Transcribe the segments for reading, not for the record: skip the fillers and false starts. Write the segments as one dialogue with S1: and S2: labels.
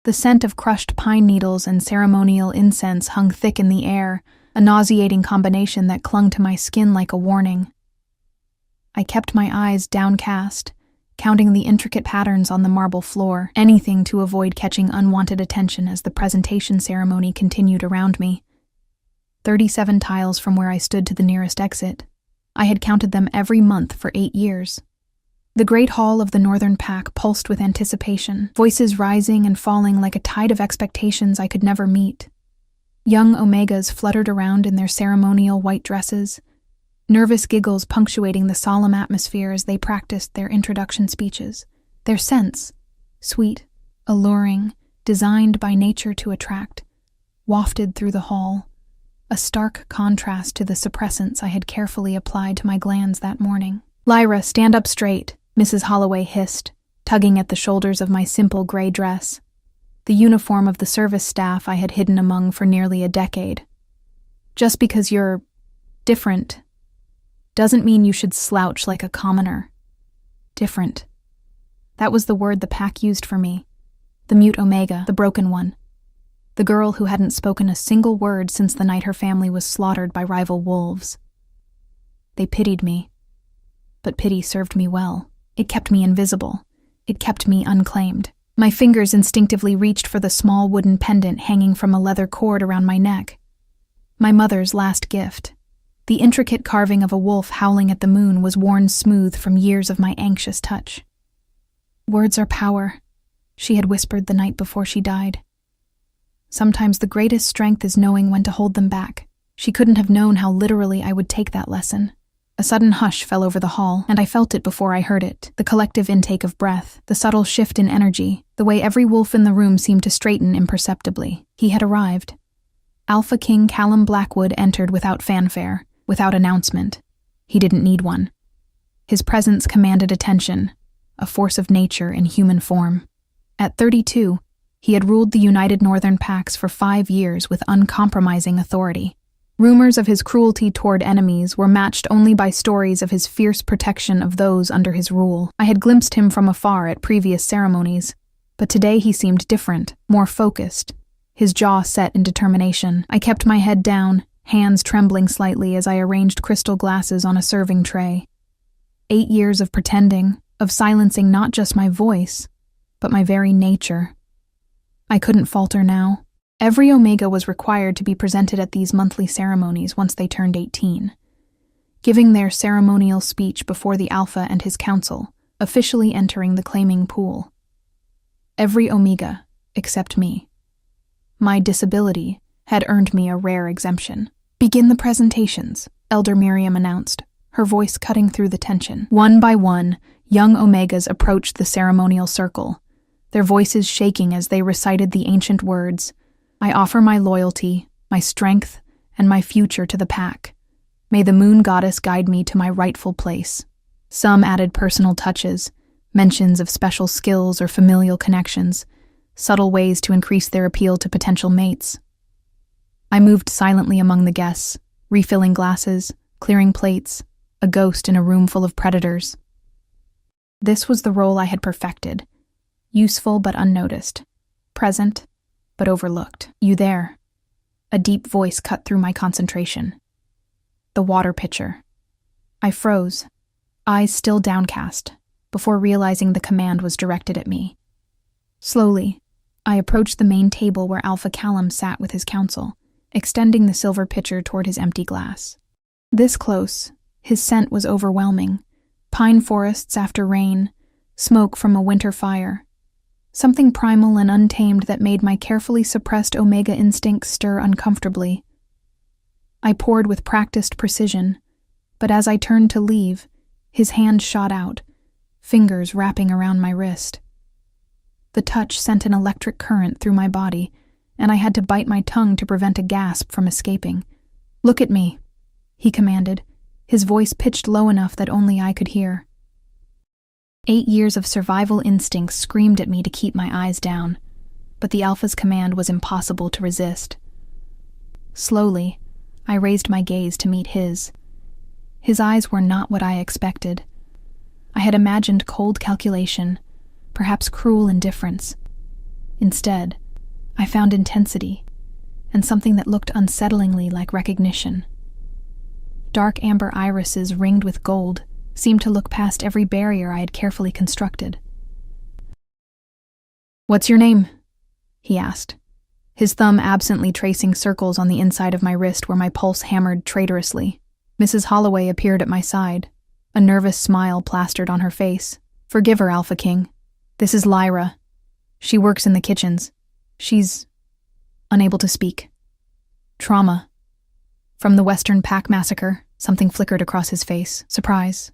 S1: The scent of crushed pine needles and ceremonial incense hung thick in the air, a nauseating combination that clung to my skin like a warning. I kept my eyes downcast, counting the intricate patterns on the marble floor, anything to avoid catching unwanted attention as the presentation ceremony continued around me. 37 tiles from where I stood to the nearest exit. I had counted them every month for 8 years. The great hall of the Northern Pack pulsed with anticipation, voices rising and falling like a tide of expectations I could never meet. Young Omegas fluttered around in their ceremonial white dresses, nervous giggles punctuating the solemn atmosphere as they practiced their introduction speeches. Their scents, sweet, alluring, designed by nature to attract, wafted through the hall, a stark contrast to the suppressants I had carefully applied to my glands that morning. "Lyra, stand up straight," Mrs. Holloway hissed, tugging at the shoulders of my simple gray dress, the uniform of the service staff I had hidden among for nearly a decade. "Just because you're different doesn't mean you should slouch like a commoner." Different. That was the word the pack used for me. The mute Omega, the broken one. The girl who hadn't spoken a single word since the night her family was slaughtered by rival wolves. They pitied me. But pity served me well. It kept me invisible. It kept me unclaimed. My fingers instinctively reached for the small wooden pendant hanging from a leather cord around my neck. My mother's last gift. The intricate carving of a wolf howling at the moon was worn smooth from years of my anxious touch. "Words are power," she had whispered the night before she died. "Sometimes the greatest strength is knowing when to hold them back." She couldn't have known how literally I would take that lesson. A sudden hush fell over the hall, and I felt it before I heard it. The collective intake of breath, the subtle shift in energy, the way every wolf in the room seemed to straighten imperceptibly. He had arrived. Alpha King Callum Blackwood entered without fanfare, without announcement. He didn't need one. His presence commanded attention, a force of nature in human form. At 32, he had ruled the United Northern Packs for 5 years with uncompromising authority. Rumors of his cruelty toward enemies were matched only by stories of his fierce protection of those under his rule. I had glimpsed him from afar at previous ceremonies, but today he seemed different, more focused, his jaw set in determination. I kept my head down, hands trembling slightly as I arranged crystal glasses on a serving tray. 8 years of pretending, of silencing not just my voice, but my very nature. I couldn't falter now. Every Omega was required to be presented at these monthly ceremonies once they turned 18, giving their ceremonial speech before the Alpha and his council, officially entering the claiming pool. Every Omega, except me. My disability had earned me a rare exemption. "Begin the presentations," Elder Miriam announced, her voice cutting through the tension. One by one, young Omegas approached the ceremonial circle, their voices shaking as they recited the ancient words, "I offer my loyalty, my strength, and my future to the pack. May the moon goddess guide me to my rightful place." Some added personal touches, mentions of special skills or familial connections, subtle ways to increase their appeal to potential mates. I moved silently among the guests, refilling glasses, clearing plates, a ghost in a room full of predators. This was the role I had perfected, useful but unnoticed, present but overlooked. "You there?" A deep voice cut through my concentration. The water pitcher. I froze, eyes still downcast, before realizing the command was directed at me. Slowly, I approached the main table where Alpha Callum sat with his council, extending the silver pitcher toward his empty glass. This close, his scent was overwhelming. Pine forests after rain, smoke from a winter fire. Something primal and untamed that made my carefully suppressed Omega instincts stir uncomfortably. I poured with practiced precision, but as I turned to leave, his hand shot out, fingers wrapping around my wrist. The touch sent an electric current through my body, and I had to bite my tongue to prevent a gasp from escaping. "Look at me," he commanded, his voice pitched low enough that only I could hear. 8 years of survival instincts screamed at me to keep my eyes down, but the Alpha's command was impossible to resist. Slowly, I raised my gaze to meet his. His eyes were not what I expected. I had imagined cold calculation, perhaps cruel indifference. Instead, I found intensity and something that looked unsettlingly like recognition. Dark amber irises ringed with gold seemed to look past every barrier I had carefully constructed. "What's your name?" he asked, his thumb absently tracing circles on the inside of my wrist where my pulse hammered traitorously. Mrs. Holloway appeared at my side, a nervous smile plastered on her face. "Forgive her, Alpha King. This is Lyra. She works in the kitchens. She's unable to speak. Trauma. From the Western Pack massacre," something flickered across his face. Surprise.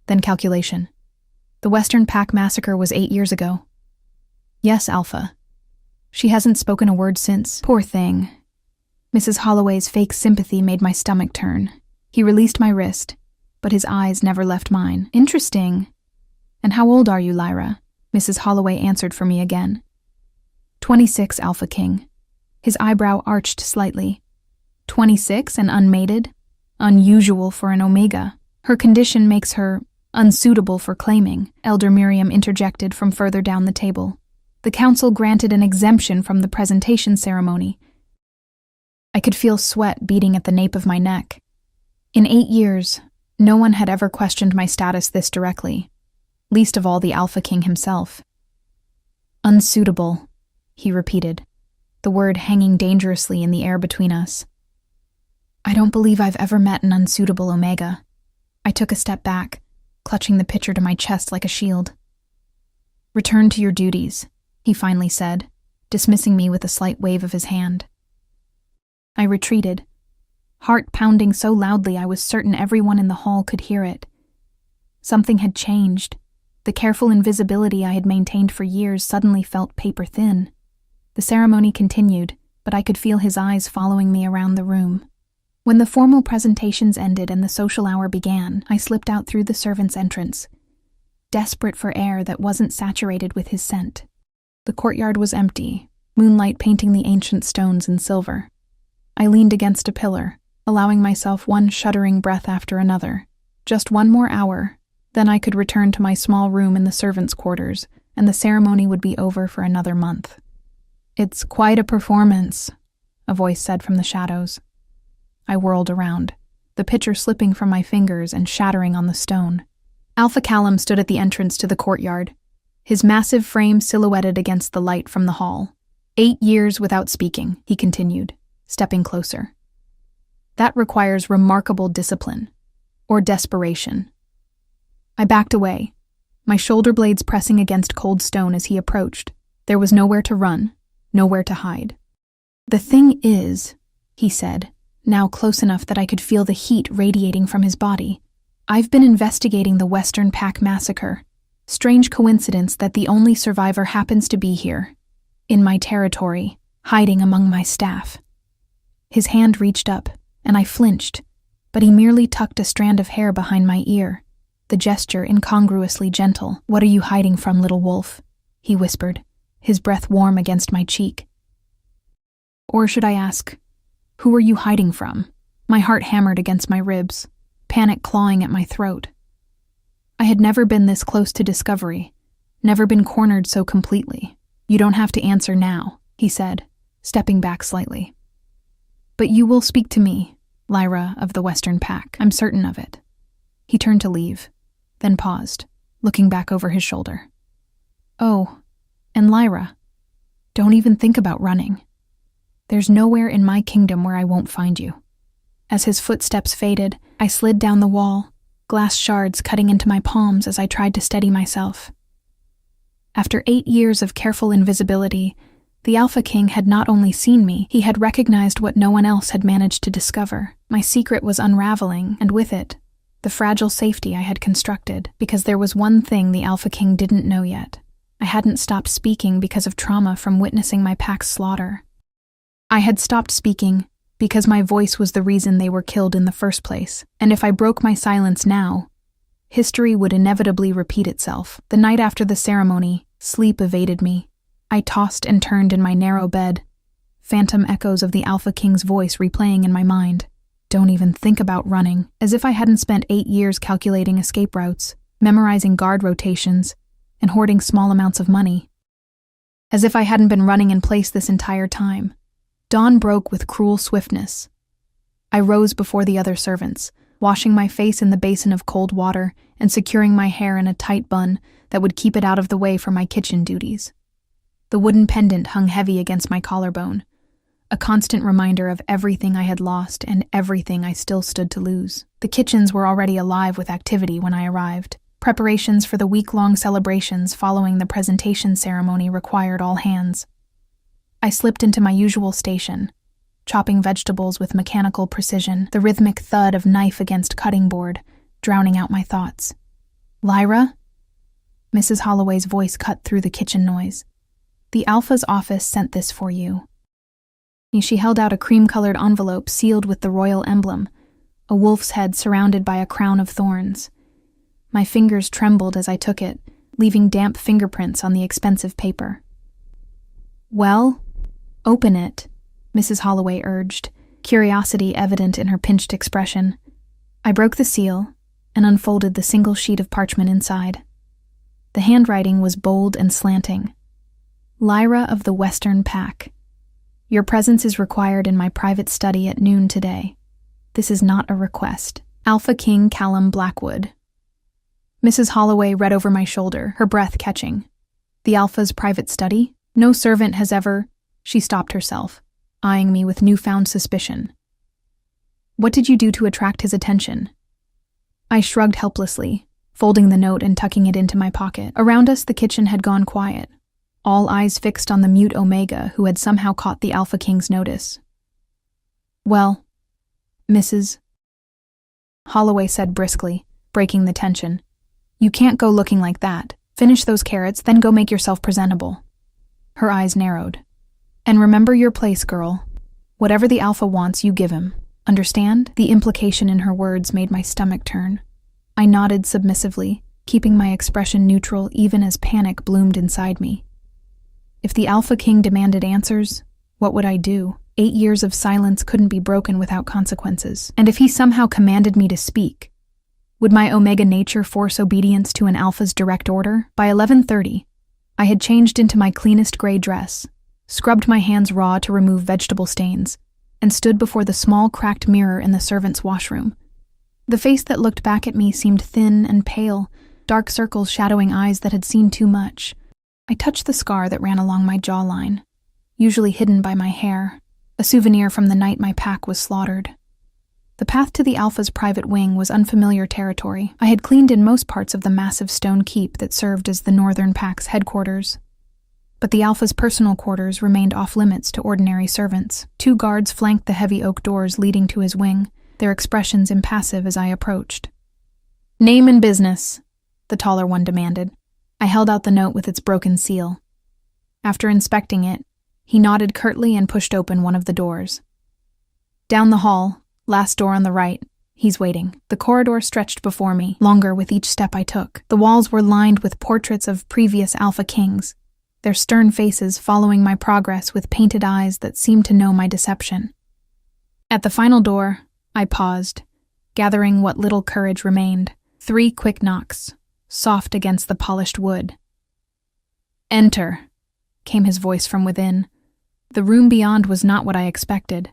S1: Then calculation. "The Western Pack massacre was 8 years ago." "Yes, Alpha. She hasn't spoken a word since." Poor thing. Mrs. Holloway's fake sympathy made my stomach turn. He released my wrist, but his eyes never left mine. "Interesting. And how old are you, Lyra?" Mrs. Holloway answered for me again. 26, Alpha King." His eyebrow arched slightly. 26 and unmated? Unusual for an Omega. Her condition makes her unsuitable for claiming, Elder Miriam interjected from further down the table. The council granted an exemption from the presentation ceremony. I could feel sweat beating at the nape of my neck. In 8 years, no one had ever questioned my status this directly, least of all the Alpha King himself. "Unsuitable," he repeated, the word hanging dangerously in the air between us. I don't believe I've ever met an unsuitable Omega. I took a step back, clutching the picture to my chest like a shield. "Return to your duties," he finally said, dismissing me with a slight wave of his hand. I retreated, heart pounding so loudly I was certain everyone in the hall could hear it. Something had changed. The careful invisibility I had maintained for years suddenly felt paper thin. The ceremony continued, but I could feel his eyes following me around the room. When the formal presentations ended and the social hour began, I slipped out through the servants' entrance, desperate for air that wasn't saturated with his scent. The courtyard was empty, moonlight painting the ancient stones in silver. I leaned against a pillar, allowing myself one shuddering breath after another. Just one more hour, then I could return to my small room in the servants' quarters, and the ceremony would be over for another month. "It's quite a performance," a voice said from the shadows. I whirled around, the pitcher slipping from my fingers and shattering on the stone. Alpha Callum stood at the entrance to the courtyard, his massive frame silhouetted against the light from the hall. 8 years without speaking," he continued, stepping closer. "That requires remarkable discipline, or desperation." I backed away, my shoulder blades pressing against cold stone as he approached. There was nowhere to run, nowhere to hide. "The thing is," he said, now close enough that I could feel the heat radiating from his body, "I've been investigating the Western Pack massacre. Strange coincidence that the only survivor happens to be here, in my territory, hiding among my staff." His hand reached up, and I flinched, but he merely tucked a strand of hair behind my ear, the gesture incongruously gentle. "What are you hiding from, little wolf?" he whispered, his breath warm against my cheek. Or should I ask, who are you hiding from? My heart hammered against my ribs, panic clawing at my throat. I had never been this close to discovery, never been cornered so completely. "You don't have to answer now," he said, stepping back slightly. "But you will speak to me, Lyra of the Western Pack. I'm certain of it." He turned to leave, then paused, looking back over his shoulder. "Oh, and Lyra, don't even think about running. There's nowhere in my kingdom where I won't find you." As his footsteps faded, I slid down the wall, glass shards cutting into my palms as I tried to steady myself. After 8 years of careful invisibility, the Alpha King had not only seen me, he had recognized what no one else had managed to discover. My secret was unraveling, and with it, the fragile safety I had constructed, because there was one thing the Alpha King didn't know yet. I hadn't stopped speaking because of trauma from witnessing my pack's slaughter. I had stopped speaking because my voice was the reason they were killed in the first place, and if I broke my silence now, history would inevitably repeat itself. The night after the ceremony, sleep evaded me. I tossed and turned in my narrow bed, phantom echoes of the Alpha King's voice replaying in my mind. "Don't even think about running," as if I hadn't spent 8 years calculating escape routes, memorizing guard rotations, and hoarding small amounts of money. as if I hadn't been running in place this entire time. Dawn broke with cruel swiftness. I rose before the other servants, washing my face in the basin of cold water and securing my hair in a tight bun that would keep it out of the way for my kitchen duties. The wooden pendant hung heavy against my collarbone, a constant reminder of everything I had lost and everything I still stood to lose. The kitchens were already alive with activity when I arrived. Preparations for the week-long celebrations following the presentation ceremony required all hands. I slipped into my usual station, chopping vegetables with mechanical precision, the rhythmic thud of knife against cutting board, drowning out my thoughts. "Lyra?" Mrs. Holloway's voice cut through the kitchen noise. "The Alpha's office sent this for you." She held out a cream-colored envelope sealed with the royal emblem, a wolf's head surrounded by a crown of thorns. My fingers trembled as I took it, leaving damp fingerprints on the expensive paper. "Well, open it," Mrs. Holloway urged, curiosity evident in her pinched expression. I broke the seal and unfolded the single sheet of parchment inside. The handwriting was bold and slanting. "Lyra of the Western Pack. Your presence is required in my private study at noon today. This is not a request. Alpha King Callum Blackwood." Mrs. Holloway read over my shoulder, her breath catching. "The Alpha's private study? No servant has ever—" She stopped herself, eyeing me with newfound suspicion. "What did you do to attract his attention?" I shrugged helplessly, folding the note and tucking it into my pocket. Around us, the kitchen had gone quiet, all eyes fixed on the mute Omega who had somehow caught the Alpha King's notice. "Well, Mrs. Holloway said briskly, breaking the tension. "You can't go looking like that. Finish those carrots, then go make yourself presentable." Her eyes narrowed. "And remember your place, girl. Whatever the Alpha wants, you give him. Understand?" The implication in her words made my stomach turn. I nodded submissively, keeping my expression neutral even as panic bloomed inside me. If the Alpha King demanded answers, what would I do? 8 years of silence couldn't be broken without consequences. And if he somehow commanded me to speak, would my Omega nature force obedience to an Alpha's direct order? By 11:30, I had changed into my cleanest gray dress, scrubbed my hands raw to remove vegetable stains, and stood before the small cracked mirror in the servants' washroom. The face that looked back at me seemed thin and pale, dark circles shadowing eyes that had seen too much. I touched the scar that ran along my jawline, usually hidden by my hair, a souvenir from the night my pack was slaughtered. The path to the Alpha's private wing was unfamiliar territory. I had cleaned in most parts of the massive stone keep that served as the Northern Pack's headquarters. But the Alpha's personal quarters remained off-limits to ordinary servants. 2 guards flanked the heavy oak doors leading to his wing, their expressions impassive as I approached. "Name and business," the taller one demanded. I held out the note with its broken seal. After inspecting it, he nodded curtly and pushed open one of the doors. "Down the hall, last door on the right. He's waiting." The corridor stretched before me, longer with each step I took. The walls were lined with portraits of previous Alpha Kings, their stern faces following my progress with painted eyes that seemed to know my deception. At the final door, I paused, gathering what little courage remained. 3 quick knocks, soft against the polished wood. "Enter," came his voice from within. The room beyond was not what I expected.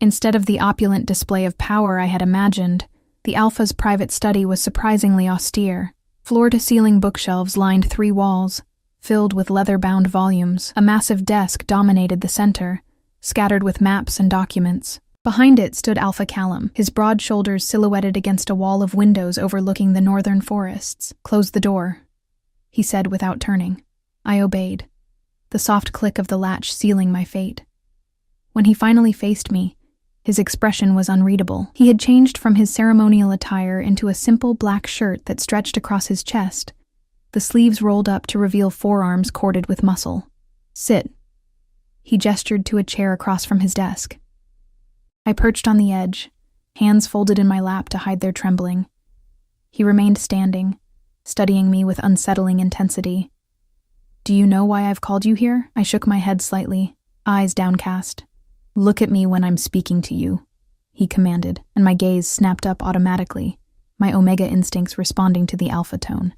S1: Instead of the opulent display of power I had imagined, the Alpha's private study was surprisingly austere. Floor-to-ceiling bookshelves lined 3 walls, filled with leather-bound volumes. A massive desk dominated the center, scattered with maps and documents. Behind it stood Alpha Callum, his broad shoulders silhouetted against a wall of windows overlooking the northern forests. "Close the door," he said without turning. I obeyed, the soft click of the latch sealing my fate. When he finally faced me, his expression was unreadable. He had changed from his ceremonial attire into a simple black shirt that stretched across his chest, the sleeves rolled up to reveal forearms corded with muscle. "Sit." He gestured to a chair across from his desk. I perched on the edge, hands folded in my lap to hide their trembling. He remained standing, studying me with unsettling intensity. "Do you know why I've called you here?" I shook my head slightly, eyes downcast. "Look at me when I'm speaking to you," he commanded, and my gaze snapped up automatically, my Omega instincts responding to the Alpha tone.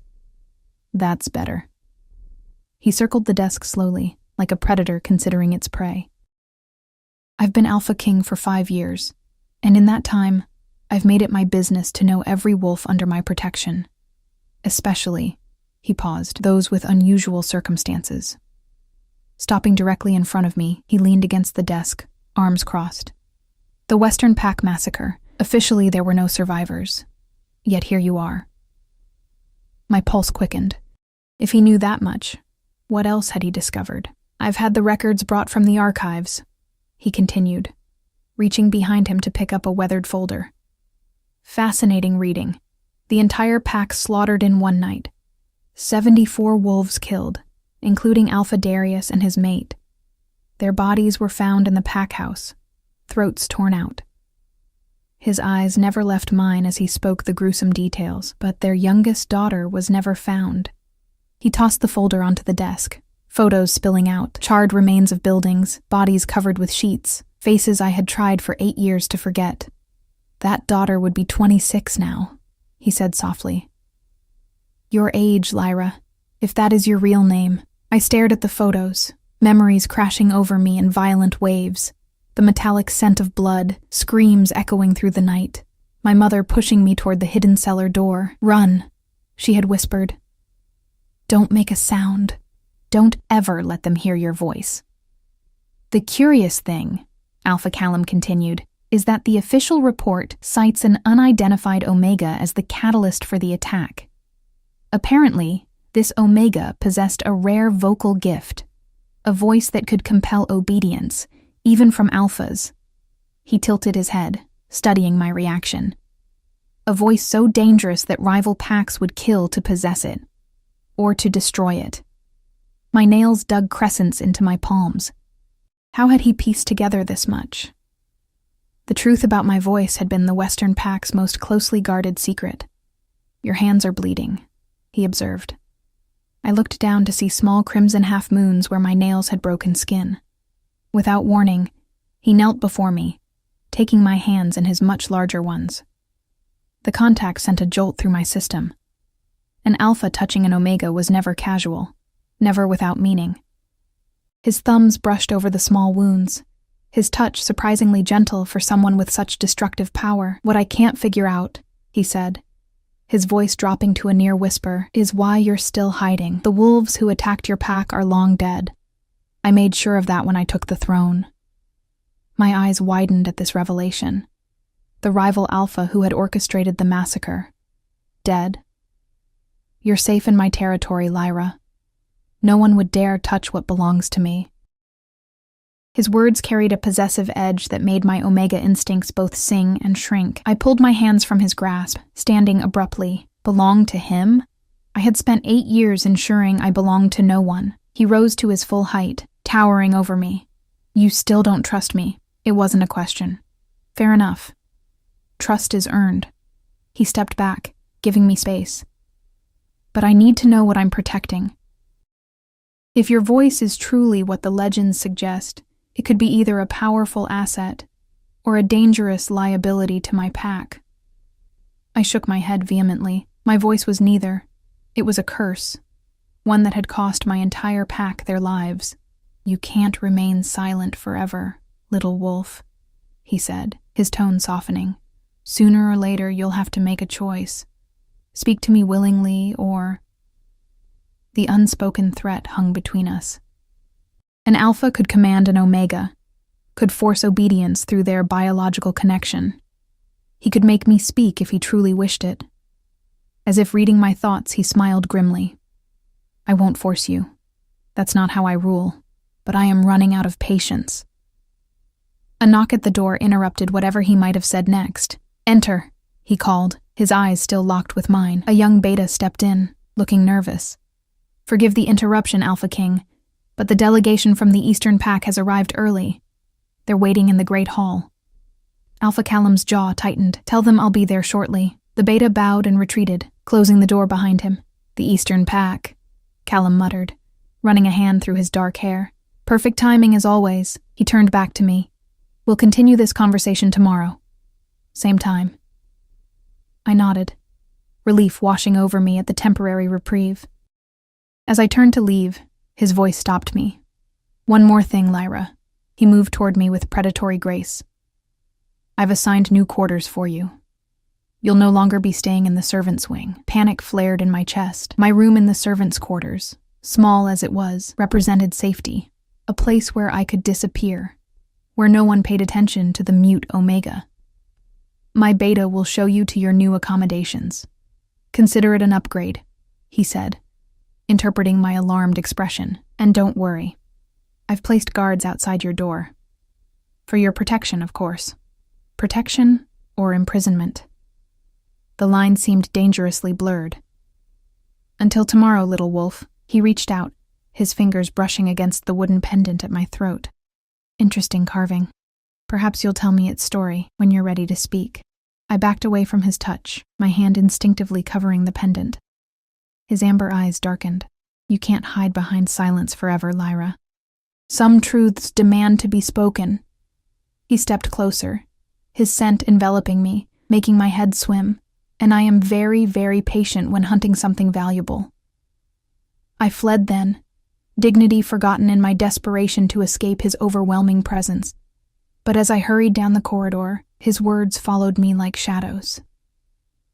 S1: "That's better." He circled the desk slowly, like a predator considering its prey. I've been Alpha King for 5 years, and in that time, I've made it my business to know every wolf under my protection. Especially, he paused, those with unusual circumstances. Stopping directly in front of me, he leaned against the desk, arms crossed. The Western Pack Massacre. Officially, there were no survivors. Yet here you are. My pulse quickened. If he knew that much, what else had he discovered? I've had the records brought from the archives, he continued, reaching behind him to pick up a weathered folder. Fascinating reading. The entire pack slaughtered in one night. 74 wolves killed, including Alpha Darius and his mate. Their bodies were found in the pack house, throats torn out. His eyes never left mine as he spoke the gruesome details, but their youngest daughter was never found. He tossed the folder onto the desk, photos spilling out, charred remains of buildings, bodies covered with sheets, faces I had tried for 8 years to forget. That daughter would be 26 now, he said softly. Your age, Lyra, if that is your real name. I stared at the photos, memories crashing over me in violent waves. The metallic scent of blood, screams echoing through the night. My mother pushing me toward the hidden cellar door. Run, she had whispered. Don't make a sound. Don't ever let them hear your voice. The curious thing, Alpha Callum continued, is that the official report cites an unidentified Omega as the catalyst for the attack. Apparently, this Omega possessed a rare vocal gift, a voice that could compel obedience, even from Alphas. He tilted his head, studying my reaction. A voice so dangerous that rival packs would kill to possess it, or to destroy it. My nails dug crescents into my palms. How had he pieced together this much? The truth about my voice had been the Western Pack's most closely guarded secret. Your hands are bleeding, he observed. I looked down to see small crimson half-moons where my nails had broken skin. Without warning, he knelt before me, taking my hands in his much larger ones. The contact sent a jolt through my system. An Alpha touching an Omega was never casual, never without meaning. His thumbs brushed over the small wounds, his touch surprisingly gentle for someone with such destructive power. What I can't figure out, he said, his voice dropping to a near whisper, is why you're still hiding. The wolves who attacked your pack are long dead. I made sure of that when I took the throne. My eyes widened at this revelation. The rival Alpha who had orchestrated the massacre. Dead. You're safe in my territory, Lyra. No one would dare touch what belongs to me. His words carried a possessive edge that made my Omega instincts both sing and shrink. I pulled my hands from his grasp, standing abruptly. Belong to him? I had spent 8 years ensuring I belonged to no one. He rose to his full height, towering over me. You still don't trust me. It wasn't a question. Fair enough. Trust is earned. He stepped back, giving me space. But I need to know what I'm protecting. If your voice is truly what the legends suggest, it could be either a powerful asset or a dangerous liability to my pack. I shook my head vehemently. My voice was neither. It was a curse, one that had cost my entire pack their lives. You can't remain silent forever, little wolf, he said, his tone softening. Sooner or later you'll have to make a choice. Speak to me willingly or... The unspoken threat hung between us. An Alpha could command an Omega, could force obedience through their biological connection. He could make me speak if he truly wished it. As if reading my thoughts, he smiled grimly. I won't force you. That's not how I rule, but I am running out of patience. A knock at the door interrupted whatever he might have said next. Enter, he called, his eyes still locked with mine. A young beta stepped in, looking nervous. Forgive the interruption, Alpha King, but the delegation from the Eastern Pack has arrived early. They're waiting in the Great Hall. Alpha Callum's jaw tightened. Tell them I'll be there shortly. The beta bowed and retreated, closing the door behind him. The Eastern Pack, Callum muttered, running a hand through his dark hair. Perfect timing as always. He turned back to me. We'll continue this conversation tomorrow. Same time. I nodded, relief washing over me at the temporary reprieve. As I turned to leave, His voice stopped me. One more thing, Lyra. He moved toward me with predatory grace. I've assigned new quarters for you. You'll no longer be staying in the servants' wing. Panic flared in my chest. My room in the servants' quarters, small as it was, represented safety, a place where I could disappear, where no one paid attention to the mute Omega. My beta will show you to your new accommodations. Consider it an upgrade, he said, interpreting my alarmed expression. And don't worry. I've placed guards outside your door. For your protection, of course. Protection or imprisonment. The line seemed dangerously blurred. Until tomorrow, little wolf, he reached out, his fingers brushing against the wooden pendant at my throat. Interesting carving. Perhaps you'll tell me its story when you're ready to speak. I backed away from his touch, my hand instinctively covering the pendant. His amber eyes darkened. You can't hide behind silence forever, Lyra. Some truths demand to be spoken. He stepped closer, his scent enveloping me, making my head swim, and I am very, very patient when hunting something valuable. I fled then, dignity forgotten in my desperation to escape his overwhelming presence. But as I hurried down the corridor, his words followed me like shadows.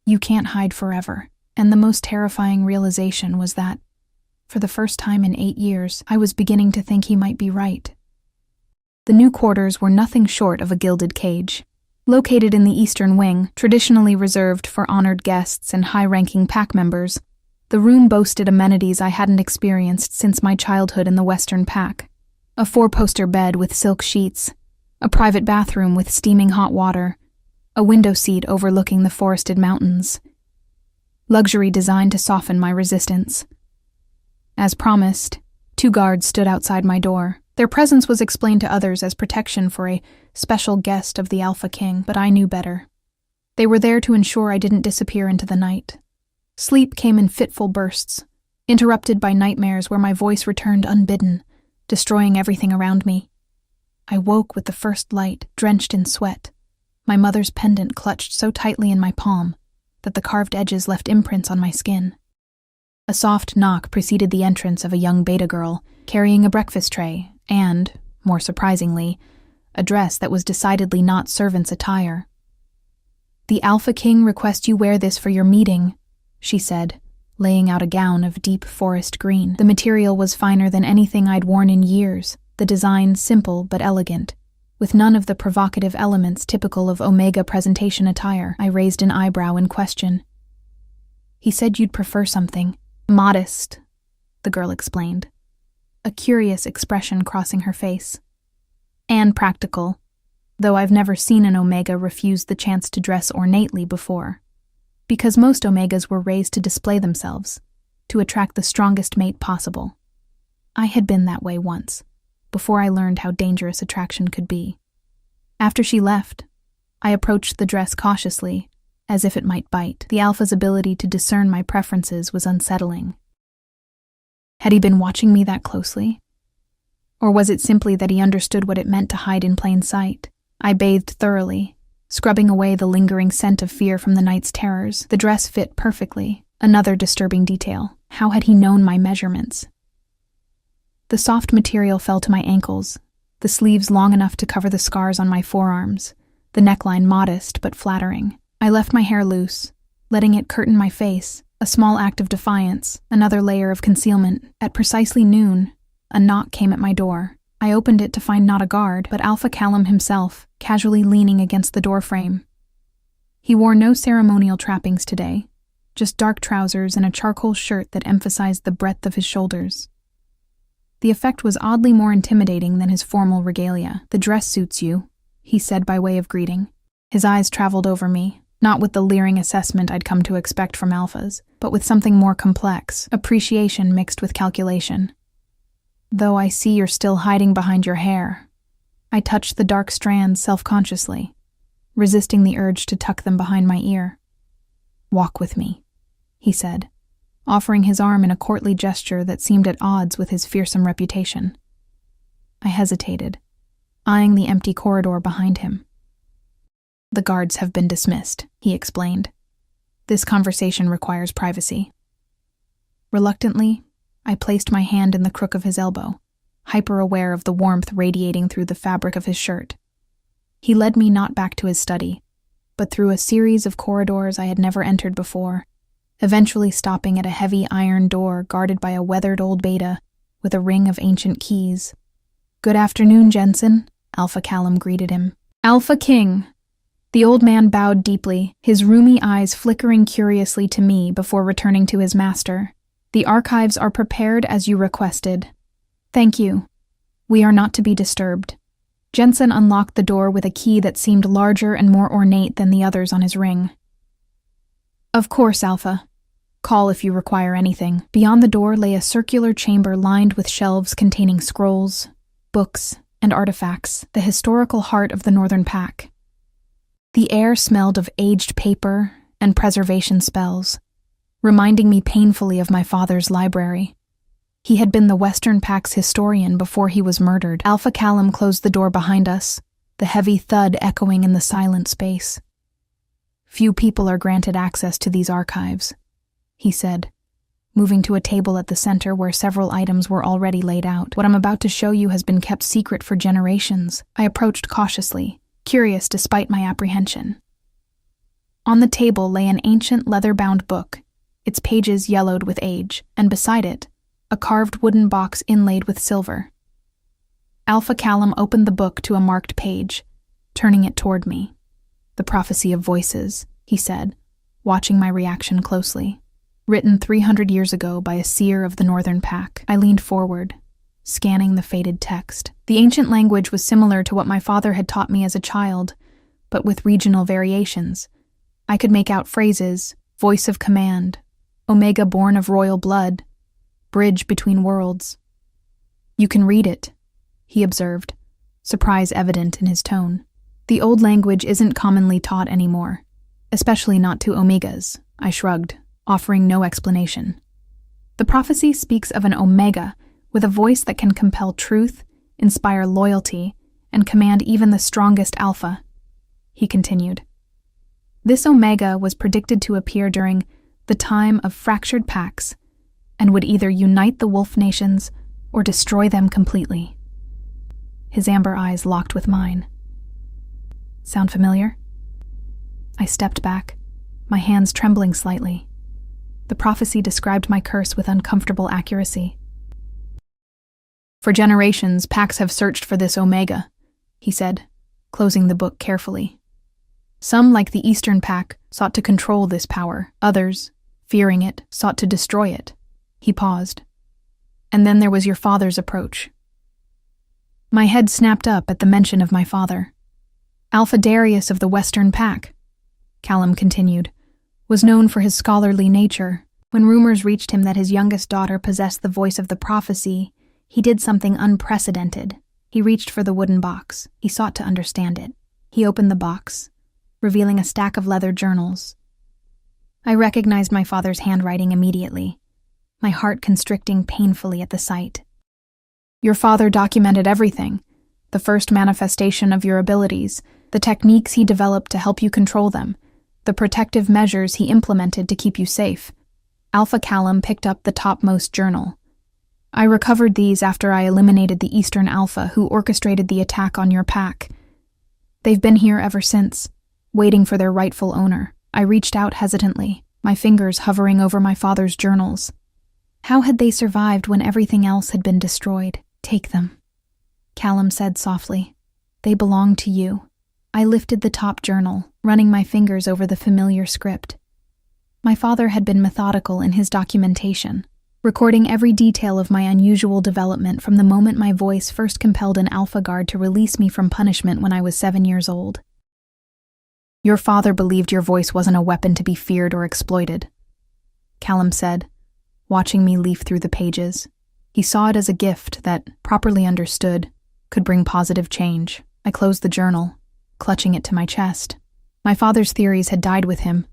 S1: You can't hide forever, and the most terrifying realization was that, for the first time in 8 years, I was beginning to think he might be right. The new quarters were nothing short of a gilded cage. Located in the eastern wing, traditionally reserved for honored guests and high-ranking pack members, the room boasted amenities I hadn't experienced since my childhood in the Western Pack. A 4-poster bed with silk sheets, a private bathroom with steaming hot water, a window seat overlooking the forested mountains. Luxury designed to soften my resistance. As promised, 2 guards stood outside my door. Their presence was explained to others as protection for a special guest of the Alpha King, but I knew better. They were there to ensure I didn't disappear into the night. Sleep came in fitful bursts, interrupted by nightmares where my voice returned unbidden, destroying everything around me. I woke with the first light, drenched in sweat, my mother's pendant clutched so tightly in my palm that the carved edges left imprints on my skin. A soft knock preceded the entrance of a young beta girl, carrying a breakfast tray and, more surprisingly, a dress that was decidedly not servant's attire. The Alpha King requests you wear this for your meeting, she said, laying out a gown of deep forest green. The material was finer than anything I'd worn in years, the design simple but elegant, with none of the provocative elements typical of Omega presentation attire. I raised an eyebrow in question. He said you'd prefer something modest, the girl explained, a curious expression crossing her face. And practical, though I've never seen an Omega refuse the chance to dress ornately before. Because most Omegas were raised to display themselves, to attract the strongest mate possible. I had been that way once, before I learned how dangerous attraction could be. After she left, I approached the dress cautiously, as if it might bite. The Alpha's ability to discern my preferences was unsettling. Had he been watching me that closely? Or was it simply that he understood what it meant to hide in plain sight? I bathed thoroughly, scrubbing away the lingering scent of fear from the night's terrors. The dress fit perfectly, another disturbing detail. How had he known my measurements? The soft material fell to my ankles, the sleeves long enough to cover the scars on my forearms, the neckline modest but flattering. I left my hair loose, letting it curtain my face, a small act of defiance, another layer of concealment. At precisely noon, a knock came at my door. I opened it to find not a guard, but Alpha Callum himself, casually leaning against the doorframe. He wore no ceremonial trappings today, just dark trousers and a charcoal shirt that emphasized the breadth of his shoulders. The effect was oddly more intimidating than his formal regalia. "The dress suits you," he said by way of greeting. His eyes traveled over me, not with the leering assessment I'd come to expect from Alphas, but with something more complex, appreciation mixed with calculation. "Though I see you're still hiding behind your hair." I touched the dark strands self-consciously, resisting the urge to tuck them behind my ear. "Walk with me," he said, offering his arm in a courtly gesture that seemed at odds with his fearsome reputation. I hesitated, eyeing the empty corridor behind him. "The guards have been dismissed," he explained. "This conversation requires privacy." Reluctantly, I placed my hand in the crook of his elbow, hyper-aware of the warmth radiating through the fabric of his shirt. He led me not back to his study, but through a series of corridors I had never entered before, eventually stopping at a heavy iron door guarded by a weathered old beta with a ring of ancient keys. "Good afternoon, Jensen," Alpha Callum greeted him. "Alpha King." The old man bowed deeply, his rheumy eyes flickering curiously to me before returning to his master. "The archives are prepared as you requested." "Thank you. We are not to be disturbed." Jensen unlocked the door with a key that seemed larger and more ornate than the others on his ring. "Of course, Alpha. Call if you require anything." Beyond the door lay a circular chamber lined with shelves containing scrolls, books, and artifacts, the historical heart of the Northern Pack. The air smelled of aged paper and preservation spells, reminding me painfully of my father's library. He had been the Western Pack's historian before he was murdered. Alpha Callum closed the door behind us, the heavy thud echoing in the silent space. "Few people are granted access to these archives," he said, moving to a table at the center where several items were already laid out. "What I'm about to show you has been kept secret for generations." I approached cautiously, curious despite my apprehension. On the table lay an ancient leather-bound book, its pages yellowed with age, and beside it, a carved wooden box inlaid with silver. Alpha Callum opened the book to a marked page, turning it toward me. "The Prophecy of Voices," he said, watching my reaction closely. "Written 300 years ago by a seer of the Northern Pack." I leaned forward, scanning the faded text. The ancient language was similar to what my father had taught me as a child, but with regional variations. I could make out phrases: voice of command, Omega born of royal blood, bridge between worlds. "You can read it," he observed, surprise evident in his tone. "The old language isn't commonly taught anymore, especially not to Omegas," I shrugged, offering no explanation. "The prophecy speaks of an Omega with a voice that can compel truth, inspire loyalty, and command even the strongest Alpha," he continued. "This Omega was predicted to appear during the time of fractured packs and would either unite the wolf nations or destroy them completely." His amber eyes locked with mine. "Sound familiar?" I stepped back, my hands trembling slightly. The prophecy described my curse with uncomfortable accuracy. "For generations, packs have searched for this Omega," he said, closing the book carefully. "Some, like the Eastern Pack, sought to control this power. Others, fearing it, sought to destroy it." He paused. "And then there was your father's approach." My head snapped up at the mention of my father. "Alpha Darius of the Western Pack," Callum continued, "was known for his scholarly nature. When rumors reached him that his youngest daughter possessed the voice of the prophecy, he did something unprecedented. He reached for the wooden box. He sought to understand it. He opened the box, revealing a stack of leather journals. I recognized my father's handwriting immediately, my heart constricting painfully at the sight. "Your father documented everything, the first manifestation of your abilities, the techniques he developed to help you control them, the protective measures he implemented to keep you safe." Alpha Callum picked up the topmost journal. "I recovered these after I eliminated the Eastern Alpha who orchestrated the attack on your pack. They've been here ever since, waiting for their rightful owner." I reached out hesitantly, my fingers hovering over my father's journals. How had they survived when everything else had been destroyed? "Take them," Callum said softly. "They belong to you." I lifted the top journal, running my fingers over the familiar script. My father had been methodical in his documentation, recording every detail of my unusual development from the moment my voice first compelled an Alpha guard to release me from punishment when I was 7 years old. "Your father believed your voice wasn't a weapon to be feared or exploited," Callum said, watching me leaf through the pages. "He saw it as a gift that, properly understood, could bring positive change." I closed the journal, clutching it to my chest. My father's theories had died with him,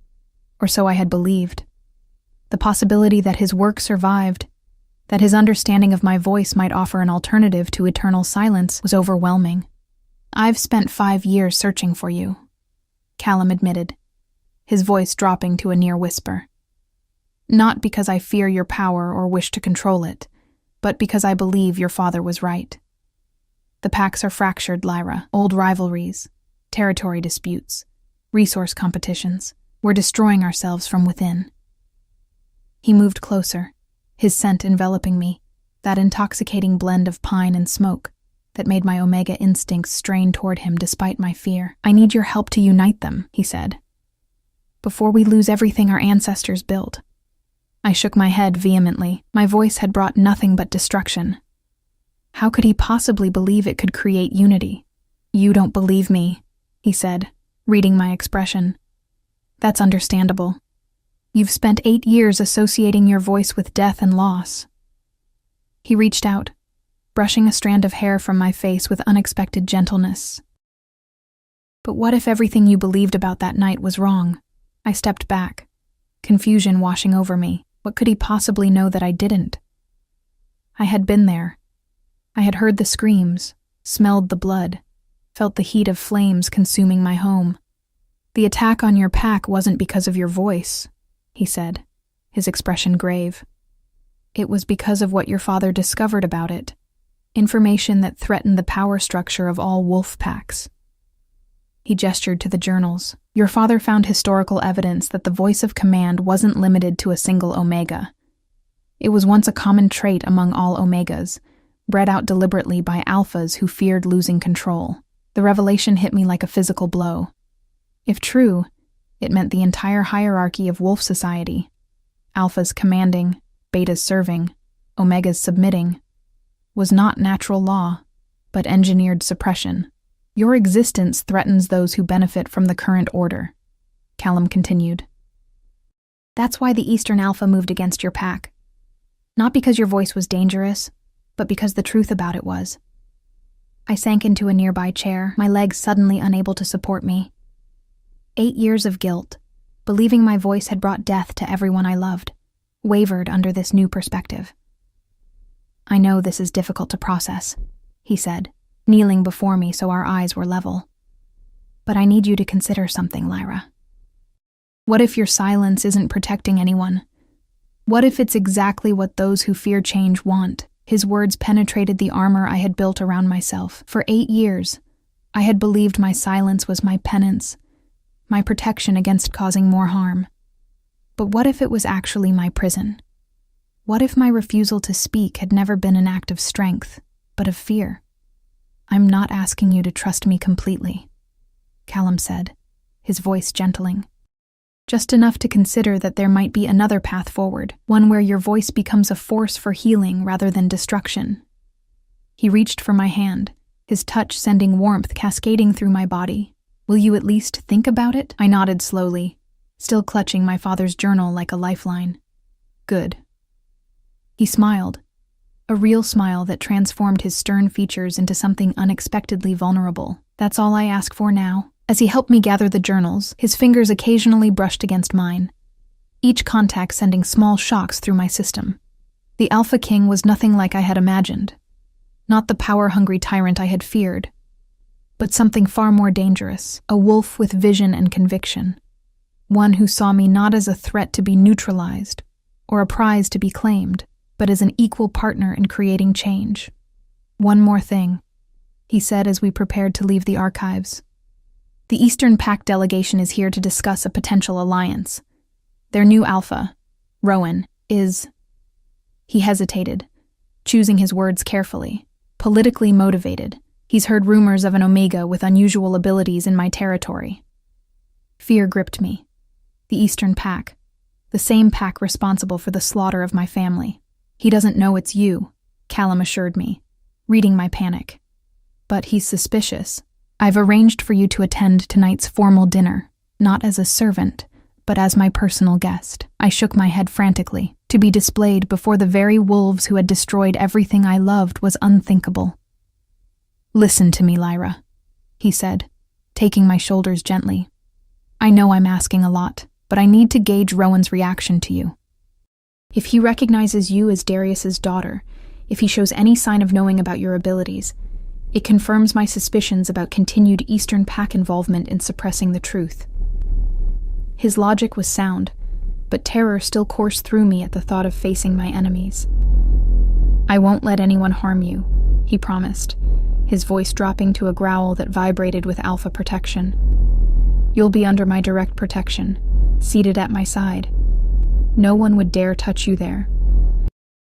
S1: or so I had believed. The possibility that his work survived, that his understanding of my voice might offer an alternative to eternal silence, was overwhelming. "I've spent 5 years searching for you," Callum admitted, his voice dropping to a near whisper. Not because I fear your power or wish to control it, but because I believe your father was right. The packs are fractured, Lyra. Old rivalries, territory disputes, resource competitions. We're destroying ourselves from within. He moved closer, his scent enveloping me, that intoxicating blend of pine and smoke that made my Omega instincts strain toward him despite my fear. I need your help to unite them, he said, before we lose everything our ancestors built. I shook my head vehemently. My voice had brought nothing but destruction. How could he possibly believe it could create unity? You don't believe me, he said, reading my expression. That's understandable. You've spent 8 years associating your voice with death and loss. He reached out, brushing a strand of hair from my face with unexpected gentleness. But what if everything you believed about that night was wrong? I stepped back, confusion washing over me. What could he possibly know that I didn't? I had been there. I had heard the screams, smelled the blood, felt the heat of flames consuming my home. The attack on your pack wasn't because of your voice, he said, his expression grave. It was because of what your father discovered about it, information that threatened the power structure of all wolf packs. He gestured to the journals. Your father found historical evidence that the voice of command wasn't limited to a single Omega. It was once a common trait among all Omegas, bred out deliberately by Alphas who feared losing control. The revelation hit me like a physical blow. If true, it meant the entire hierarchy of wolf society, Alphas commanding, Betas serving, Omegas submitting, was not natural law, but engineered suppression. Your existence threatens those who benefit from the current order, Callum continued. That's why the Eastern Alpha moved against your pack. Not because your voice was dangerous, but because the truth about it was. I sank into a nearby chair, my legs suddenly unable to support me. 8 years of guilt, believing my voice had brought death to everyone I loved, wavered under this new perspective. I know this is difficult to process, he said, kneeling before me so our eyes were level. But I need you to consider something, Lyra. What if your silence isn't protecting anyone? What if it's exactly what those who fear change want? His words penetrated the armor I had built around myself. For 8 years, I had believed my silence was my penance, my protection against causing more harm. But what if it was actually my prison? What if my refusal to speak had never been an act of strength, but of fear? I'm not asking you to trust me completely, Callum said, his voice gentling. Just enough to consider that there might be another path forward, one where your voice becomes a force for healing rather than destruction. He reached for my hand, his touch sending warmth cascading through my body. Will you at least think about it? I nodded slowly, still clutching my father's journal like a lifeline. Good. He smiled, a real smile that transformed his stern features into something unexpectedly vulnerable. That's all I ask for now. As he helped me gather the journals, his fingers occasionally brushed against mine, each contact sending small shocks through my system. The Alpha King was nothing like I had imagined, not the power-hungry tyrant I had feared, but something far more dangerous, a wolf with vision and conviction, one who saw me not as a threat to be neutralized or a prize to be claimed, but as an equal partner in creating change. One more thing, he said as we prepared to leave the archives. The Eastern Pact delegation is here to discuss a potential alliance. Their new Alpha, Rowan, is... He hesitated, choosing his words carefully. Politically motivated. He's heard rumors of an Omega with unusual abilities in my territory. Fear gripped me. The Eastern Pact, the same pack responsible for the slaughter of my family. He doesn't know it's you, Callum assured me, reading my panic. But he's suspicious. I've arranged for you to attend tonight's formal dinner, not as a servant, but as my personal guest. I shook my head frantically. To be displayed before the very wolves who had destroyed everything I loved was unthinkable. Listen to me, Lyra, he said, taking my shoulders gently. I know I'm asking a lot, but I need to gauge Rowan's reaction to you. If he recognizes you as Darius's daughter, if he shows any sign of knowing about your abilities, it confirms my suspicions about continued Eastern Pact involvement in suppressing the truth. His logic was sound, but terror still coursed through me at the thought of facing my enemies. "I won't let anyone harm you," he promised, his voice dropping to a growl that vibrated with alpha protection. "You'll be under my direct protection, seated at my side. No one would dare touch you there."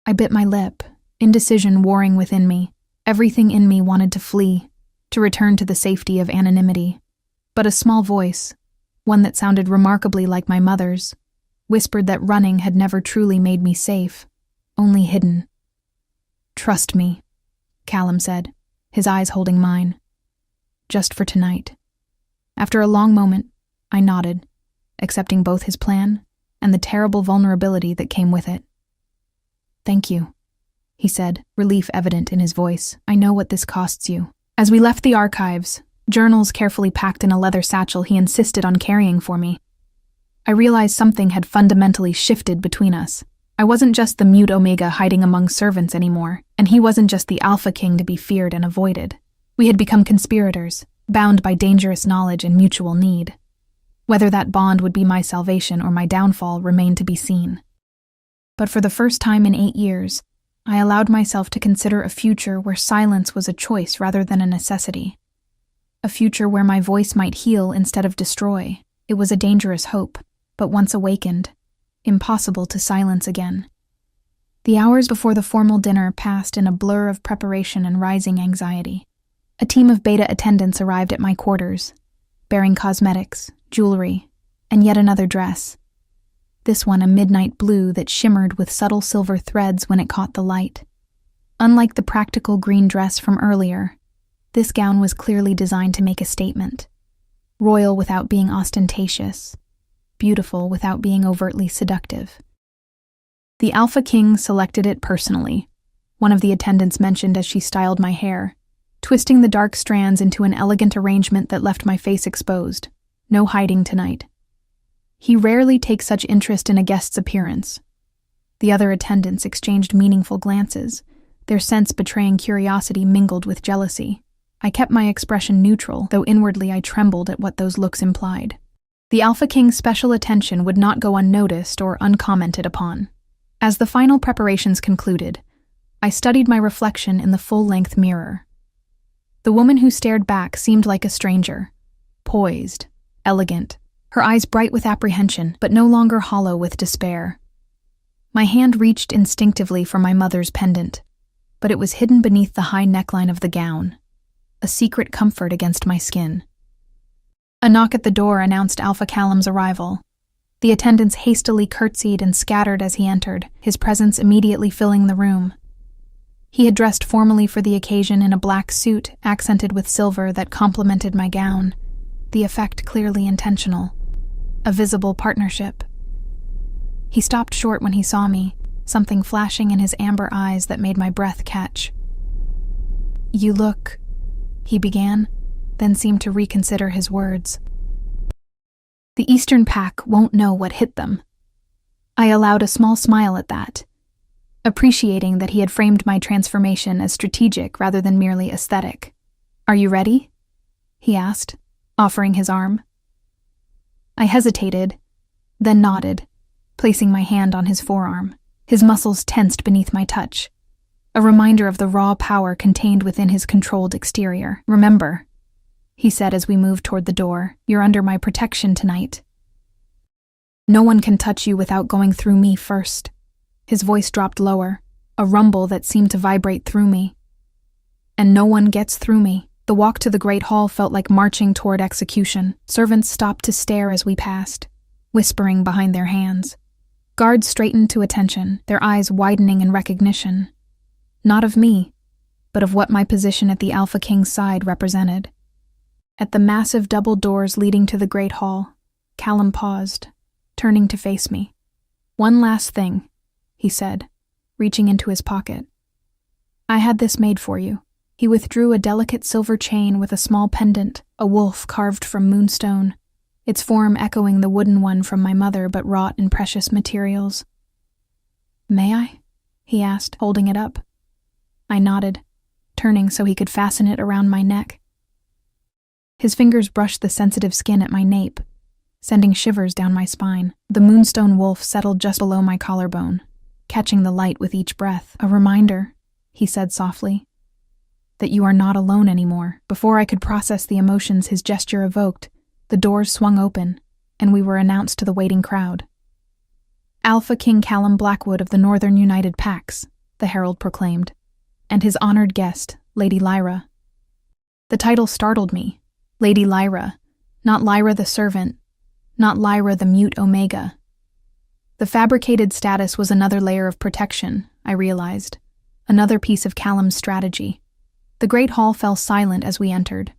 S1: I bit my lip, indecision warring within me. Everything in me wanted to flee, to return to the safety of anonymity. But a small voice, one that sounded remarkably like my mother's, whispered that running had never truly made me safe, only hidden. "Trust me," Callum said, his eyes holding mine. "Just for tonight." After a long moment, I nodded, accepting both his plan and the terrible vulnerability that came with it. "Thank you," he said, relief evident in his voice. "I know what this costs you." As we left the archives, journals carefully packed in a leather satchel he insisted on carrying for me, I realized something had fundamentally shifted between us. I wasn't just the mute Omega hiding among servants anymore, and he wasn't just the Alpha King to be feared and avoided. We had become conspirators, bound by dangerous knowledge and mutual need. Whether that bond would be my salvation or my downfall remained to be seen. But for the first time in 8 years, I allowed myself to consider a future where silence was a choice rather than a necessity. A future where my voice might heal instead of destroy. It was a dangerous hope, but once awakened, impossible to silence again. The hours before the formal dinner passed in a blur of preparation and rising anxiety. A team of Beta attendants arrived at my quarters, bearing cosmetics, jewelry, and yet another dress. This one a midnight blue that shimmered with subtle silver threads when it caught the light. Unlike the practical green dress from earlier, this gown was clearly designed to make a statement. Royal without being ostentatious, beautiful without being overtly seductive. The Alpha King selected it personally, one of the attendants mentioned as she styled my hair, twisting the dark strands into an elegant arrangement that left my face exposed. No hiding tonight. He rarely takes such interest in a guest's appearance. The other attendants exchanged meaningful glances, their sense betraying curiosity mingled with jealousy. I kept my expression neutral, though inwardly I trembled at what those looks implied. The Alpha King's special attention would not go unnoticed or uncommented upon. As the final preparations concluded, I studied my reflection in the full-length mirror. The woman who stared back seemed like a stranger, poised, elegant, her eyes bright with apprehension, but no longer hollow with despair. My hand reached instinctively for my mother's pendant, but it was hidden beneath the high neckline of the gown, a secret comfort against my skin. A knock at the door announced Alpha Callum's arrival. The attendants hastily curtsied and scattered as he entered, his presence immediately filling the room. He had dressed formally for the occasion in a black suit accented with silver that complemented my gown, the effect clearly intentional. A visible partnership. He stopped short when he saw me, something flashing in his amber eyes that made my breath catch. "You look," he began, then seemed to reconsider his words. "The Eastern Pack won't know what hit them." I allowed a small smile at that, appreciating that he had framed my transformation as strategic rather than merely aesthetic. "Are you ready?" he asked, offering his arm. I hesitated, then nodded, placing my hand on his forearm. His muscles tensed beneath my touch, a reminder of the raw power contained within his controlled exterior. "Remember," he said as we moved toward the door, "you're under my protection tonight. No one can touch you without going through me first." His voice dropped lower, a rumble that seemed to vibrate through me. "And no one gets through me." The walk to the Great Hall felt like marching toward execution. Servants stopped to stare as we passed, whispering behind their hands. Guards straightened to attention, their eyes widening in recognition. Not of me, but of what my position at the Alpha King's side represented. At the massive double doors leading to the Great Hall, Callum paused, turning to face me. "One last thing," he said, reaching into his pocket. "I had this made for you." He withdrew a delicate silver chain with a small pendant, a wolf carved from moonstone, its form echoing the wooden one from my mother but wrought in precious materials. "May I?" he asked, holding it up. I nodded, turning so he could fasten it around my neck. His fingers brushed the sensitive skin at my nape, sending shivers down my spine. The moonstone wolf settled just below my collarbone, catching the light with each breath. A reminder, he said softly, that you are not alone anymore. Before I could process the emotions his gesture evoked, the doors swung open, and we were announced to the waiting crowd. Alpha King Callum Blackwood of the Northern United Pax, the herald proclaimed, and his honored guest, Lady Lyra. The title startled me. Lady Lyra, not Lyra the servant, not Lyra the mute Omega. The fabricated status was another layer of protection, I realized, another piece of Callum's strategy. The great hall fell silent as we entered,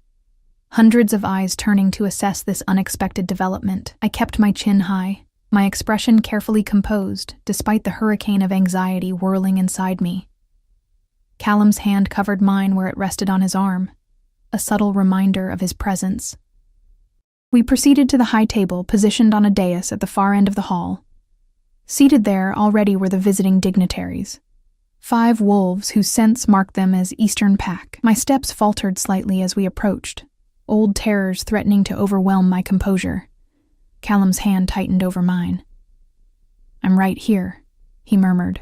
S1: hundreds of eyes turning to assess this unexpected development. I kept my chin high, my expression carefully composed, despite the hurricane of anxiety whirling inside me. Callum's hand covered mine where it rested on his arm, a subtle reminder of his presence. We proceeded to the high table positioned on a dais at the far end of the hall. Seated there already were the visiting dignitaries, 5 wolves whose scents marked them as Eastern Pack. My steps faltered slightly as we approached, old terrors threatening to overwhelm my composure. Callum's hand tightened over mine. "I'm right here," he murmured,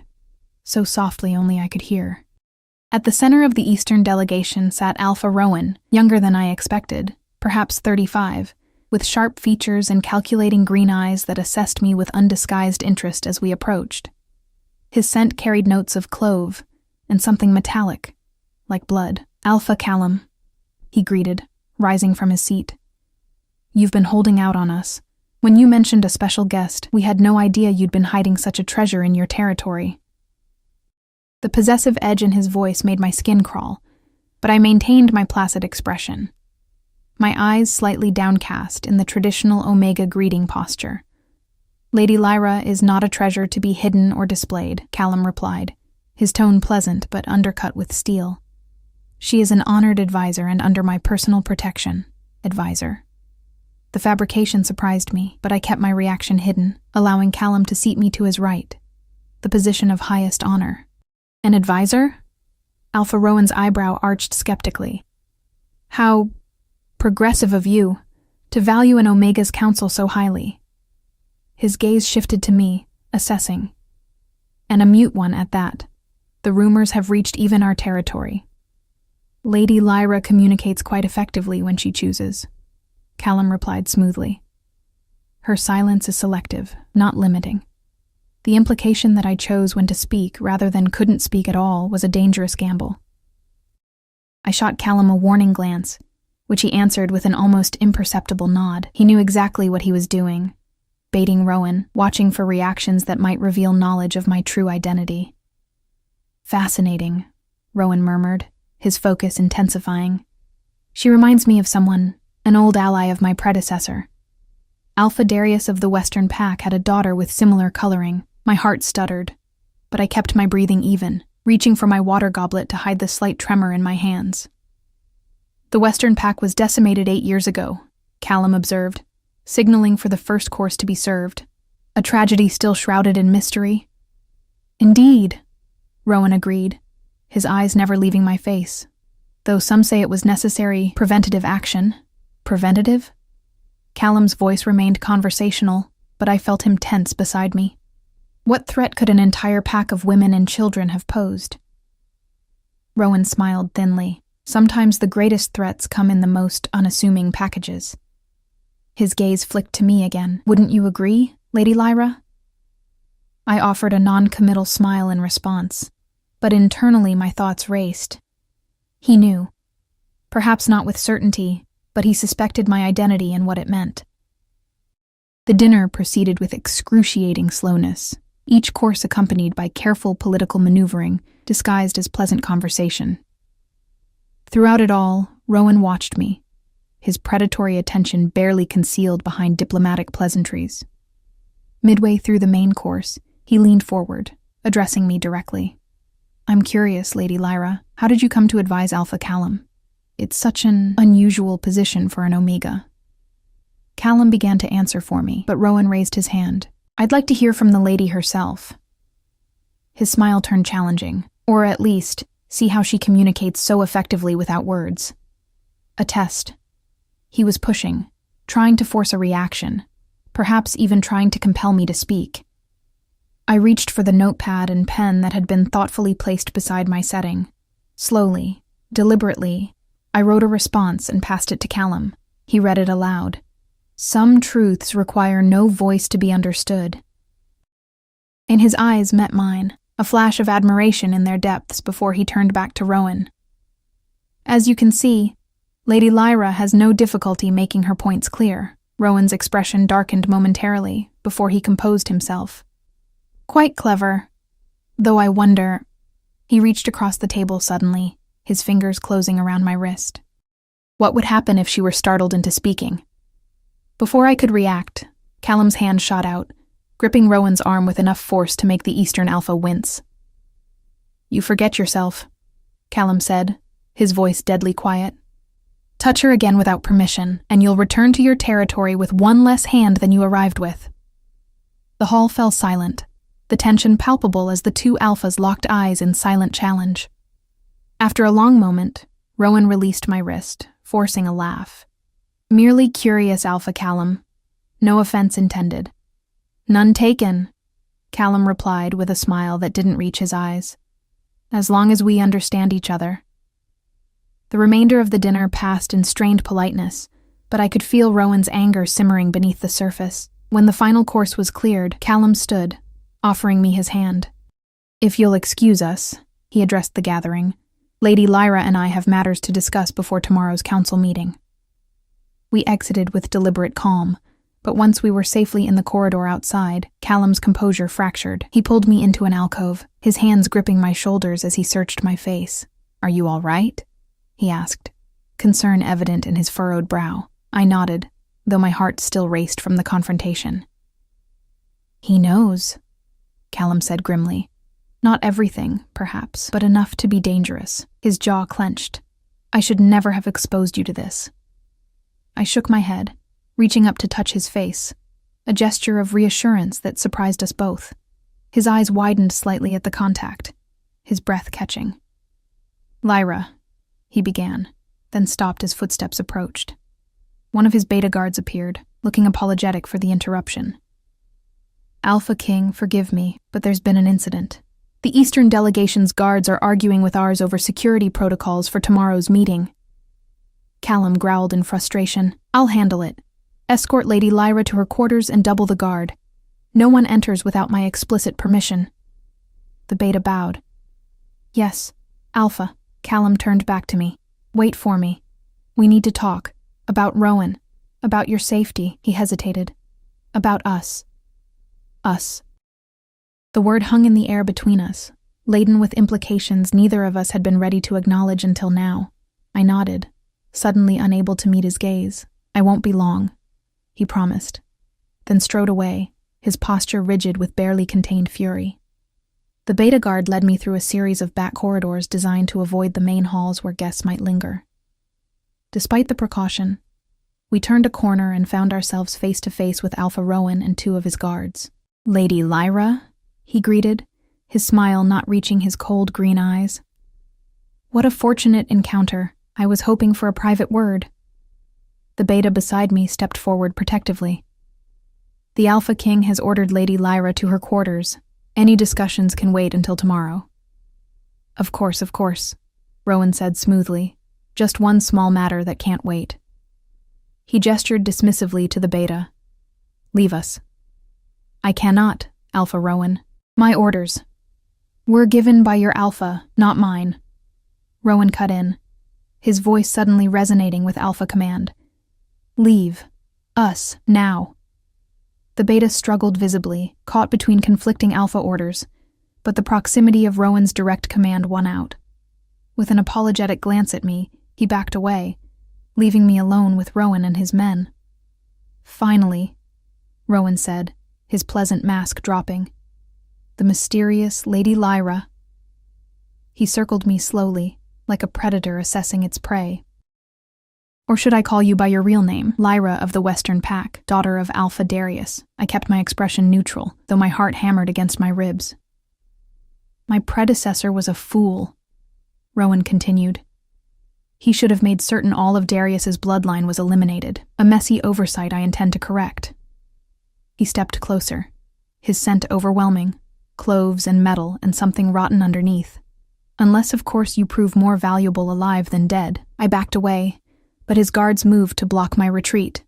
S1: so softly only I could hear. At the center of the Eastern delegation sat Alpha Rowan, younger than I expected, perhaps 35, with sharp features and calculating green eyes that assessed me with undisguised interest as we approached. His scent carried notes of clove and something metallic, like blood. "Alpha Callum," he greeted, rising from his seat. "You've been holding out on us. When you mentioned a special guest, we had no idea you'd been hiding such a treasure in your territory." The possessive edge in his voice made my skin crawl, but I maintained my placid expression, my eyes slightly downcast in the traditional Omega greeting posture. "Lady Lyra is not a treasure to be hidden or displayed," Callum replied, his tone pleasant but undercut with steel. "She is an honored advisor and under my personal protection." Advisor. The fabrication surprised me, but I kept my reaction hidden, allowing Callum to seat me to his right, the position of highest honor. "An advisor?" Alpha Rowan's eyebrow arched skeptically. "How progressive of you to value an Omega's counsel so highly." His gaze shifted to me, assessing. "And a mute one at that. The rumors have reached even our territory." "Lady Lyra communicates quite effectively when she chooses," Callum replied smoothly. "Her silence is selective, not limiting. The implication that I chose when to speak rather than couldn't speak at all was a dangerous gamble." I shot Callum a warning glance, which he answered with an almost imperceptible nod. He knew exactly what he was doing, baiting Rowan, watching for reactions that might reveal knowledge of my true identity. "Fascinating," Rowan murmured, his focus intensifying. "She reminds me of someone, an old ally of my predecessor. Alpha Darius of the Western Pack had a daughter with similar coloring." My heart stuttered, but I kept my breathing even, reaching for my water goblet to hide the slight tremor in my hands. "The Western Pack was decimated 8 years ago," Callum observed, signaling for the first course to be served. "A tragedy still shrouded in mystery." "Indeed," Rowan agreed, his eyes never leaving my face. "Though some say it was necessary preventative action." "Preventative?" Callum's voice remained conversational, but I felt him tense beside me. What threat could an entire pack of women and children have posed? Rowan smiled thinly. "Sometimes the greatest threats come in the most unassuming packages." His gaze flicked to me again. "Wouldn't you agree, Lady Lyra?" I offered a non-committal smile in response, but internally my thoughts raced. He knew. Perhaps not with certainty, but he suspected my identity and what it meant. The dinner proceeded with excruciating slowness, each course accompanied by careful political maneuvering disguised as pleasant conversation. Throughout it all, Rowan watched me, his predatory attention barely concealed behind diplomatic pleasantries. Midway through the main course, he leaned forward, addressing me directly. "I'm curious, Lady Lyra, how did you come to advise Alpha Callum? It's such an unusual position for an Omega." Callum began to answer for me, but Rowan raised his hand. "I'd like to hear from the lady herself." His smile turned challenging, or at least, see how she communicates so effectively without words. A test. He was pushing, trying to force a reaction, perhaps even trying to compel me to speak. I reached for the notepad and pen that had been thoughtfully placed beside my setting. Slowly, deliberately, I wrote a response and passed it to Callum. He read it aloud. "Some truths require no voice to be understood." And his eyes met mine, a flash of admiration in their depths before he turned back to Rowan. "As you can see, Lady Lyra has no difficulty making her points clear." Rowan's expression darkened momentarily before he composed himself. "Quite clever. Though I wonder—" He reached across the table suddenly, his fingers closing around my wrist. What would happen if she were startled into speaking? Before I could react, Callum's hand shot out, gripping Rowan's arm with enough force to make the Eastern Alpha wince. "You forget yourself," Callum said, his voice deadly quiet. "Touch her again without permission, and you'll return to your territory with one less hand than you arrived with." The hall fell silent, the tension palpable as the two alphas locked eyes in silent challenge. After a long moment, Rowan released my wrist, forcing a laugh. "Merely curious, Alpha Callum. No offense intended." "None taken," Callum replied with a smile that didn't reach his eyes. "As long as we understand each other." The remainder of the dinner passed in strained politeness, but I could feel Rowan's anger simmering beneath the surface. When the final course was cleared, Callum stood, offering me his hand. "If you'll excuse us," he addressed the gathering, "Lady Lyra and I have matters to discuss before tomorrow's council meeting." We exited with deliberate calm, but once we were safely in the corridor outside, Callum's composure fractured. He pulled me into an alcove, his hands gripping my shoulders as he searched my face. "Are you all right?" he asked, concern evident in his furrowed brow. I nodded, though my heart still raced from the confrontation. "He knows," Callum said grimly. "Not everything, perhaps, but enough to be dangerous." His jaw clenched. "I should never have exposed you to this." I shook my head, reaching up to touch his face, a gesture of reassurance that surprised us both. His eyes widened slightly at the contact, his breath catching. "Lyra," he began, then stopped as footsteps approached. One of his beta guards appeared, looking apologetic for the interruption. "Alpha King, forgive me, but there's been an incident. The Eastern delegation's guards are arguing with ours over security protocols for tomorrow's meeting." Callum growled in frustration. "I'll handle it. Escort Lady Lyra to her quarters and double the guard. No one enters without my explicit permission." The beta bowed. "Yes, Alpha." Callum turned back to me. "Wait for me. We need to talk. About Rowan. About your safety." He hesitated. "About us." Us. The word hung in the air between us, laden with implications neither of us had been ready to acknowledge until now. I nodded, suddenly unable to meet his gaze. "I won't be long," he promised, then strode away, his posture rigid with barely contained fury. The beta guard led me through a series of back corridors designed to avoid the main halls where guests might linger. Despite the precaution, we turned a corner and found ourselves face to face with Alpha Rowan and two of his guards. "Lady Lyra?" he greeted, his smile not reaching his cold green eyes. What a fortunate encounter. I was hoping for a private word. The beta beside me stepped forward protectively. "The Alpha King has ordered Lady Lyra to her quarters. Any discussions can wait until tomorrow." Of course, Rowan said smoothly. "Just one small matter that can't wait." He gestured dismissively to the beta. "Leave us." "I cannot, Alpha Rowan. My orders were given by your Alpha, not mine." Rowan cut in, his voice suddenly resonating with Alpha command. "Leave. Us, now." The beta struggled visibly, caught between conflicting Alpha orders, but the proximity of Rowan's direct command won out. With an apologetic glance at me, he backed away, leaving me alone with Rowan and his men. "Finally," Rowan said, his pleasant mask dropping. "The mysterious Lady Lyra." He circled me slowly, like a predator assessing its prey. "Or should I call you by your real name, Lyra of the Western Pack, daughter of Alpha Darius?" I kept my expression neutral, though my heart hammered against my ribs. "My predecessor was a fool," Rowan continued. "He should have made certain all of Darius's bloodline was eliminated, a messy oversight I intend to correct." He stepped closer, his scent overwhelming, cloves and metal and something rotten underneath. Unless, of course, you prove more valuable alive than dead. I backed away, but his guards moved to block my retreat.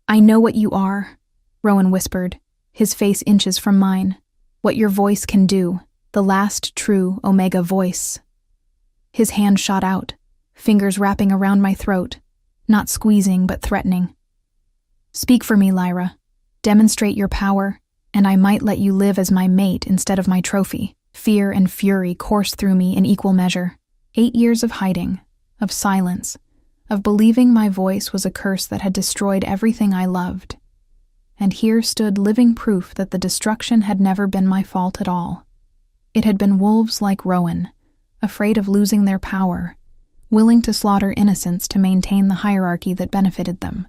S1: I know what you are, Rowan whispered, his face inches from mine. What your voice can do, the last true Omega voice. His hand shot out, fingers wrapping around my throat, not squeezing but threatening. Speak for me, Lyra. Demonstrate your power, and I might let you live as my mate instead of my trophy. Fear and fury coursed through me in equal measure. 8 years of hiding, of silence, of believing my voice was a curse that had destroyed everything I loved. And here stood living proof that the destruction had never been my fault at all. It had been wolves like Rowan, afraid of losing their power, willing to slaughter innocents to maintain the hierarchy that benefited them.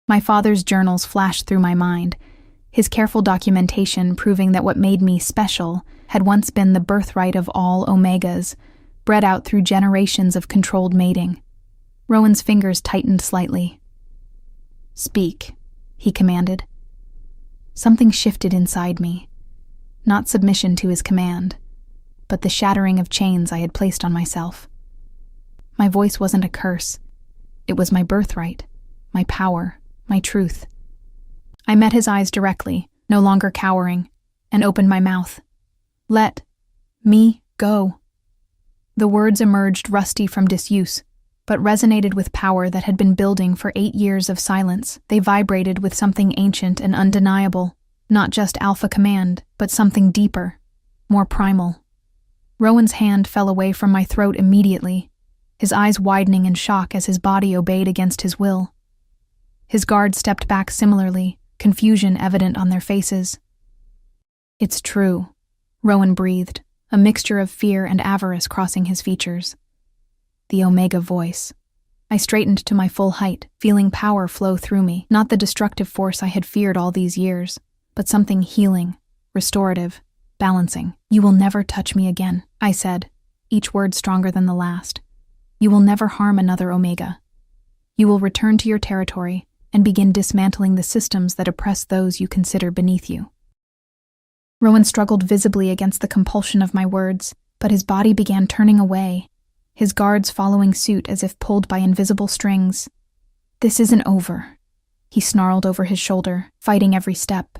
S1: My father's journals flashed through my mind, his careful documentation proving that what made me special had once been the birthright of all Omegas, bred out through generations of controlled mating. Rowan's fingers tightened slightly. Speak, he commanded. Something shifted inside me, not submission to his command, but the shattering of chains I had placed on myself. My voice wasn't a curse. It was my birthright, my power, my truth. I met his eyes directly, no longer cowering, and opened my mouth. Let me go. The words emerged rusty from disuse, but resonated with power that had been building for 8 years of silence. They vibrated with something ancient and undeniable, not just alpha command, but something deeper, more primal. Rowan's hand fell away from my throat immediately, his eyes widening in shock as his body obeyed against his will. His guards stepped back similarly, confusion evident on their faces. It's true, Rowan breathed, a mixture of fear and avarice crossing his features. The Omega voice. I straightened to my full height, feeling power flow through me, not the destructive force I had feared all these years, but something healing, restorative, balancing. You will never touch me again, I said, each word stronger than the last. You will never harm another Omega. You will return to your territory and begin dismantling the systems that oppress those you consider beneath you. Rowan struggled visibly against the compulsion of my words, but his body began turning away, his guards following suit as if pulled by invisible strings. This isn't over, he snarled over his shoulder, fighting every step.